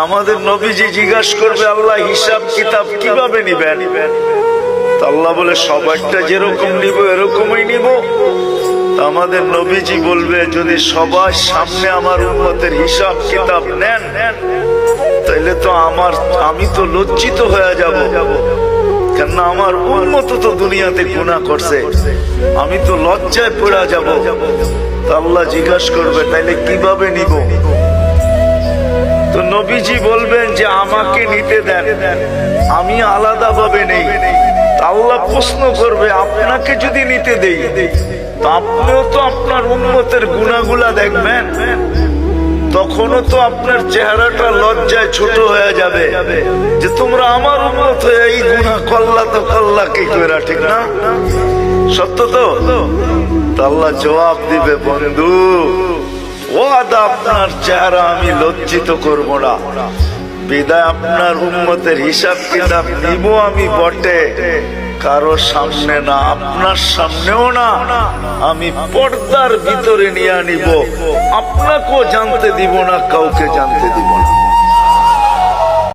আমাদের নবীজি জিজ্ঞাসা করবে আল্লাহ হিসাব কিতাব কিভাবে নিবেন? আল্লাহ বলে সবাইটা যেরকম নিব এরকমই নিব। আমাদের নবীজি বলবে যদি সবার সামনে আমার উম্মতের হিসাব কিতাব নেন তাইলে তো আমি তো লজ্জিত হয়ে যাব, কেননা আমার উম্মত তো দুনিয়াতে গুনাহ করছে, আমি তো লজ্জায় পড়ে যাব। আল্লাহ জিজ্ঞাসা করবে তাইলে কিভাবে নিব? তো নবীজি বলবেন যে আমাকে নিতে দেন, আমি আলাদা ভাবে নেই। আল্লাহ প্রশ্ন করবে আপনাকে যদি নিতে দেই তো আপনিও তো আপনার উম্মতের গুনাহগুলা দেখবেন, তখনও তো আপনার চেহারাটা লজ্জায় ছোট হয়ে যাবে যে তোমরা আমার উম্মত হয়ে এই গুনাহ করলা, তো করলা কি করে, ঠিক না? সত্য তো? আল্লাহ জবাব দিবে বন্ধু ওয়াদা আপনার চেহারা আমি লজ্জিত করব না, বিদায় আপনার উম্মতের হিসাব কিতাব নিব আমি বটে, কারো সামনে না, আপনার সামনেও না, আমি পর্দার ভিতরে নিয়ে নিব, আপনাকেও জানতে দিব না, কাউকে জানতে দিব না।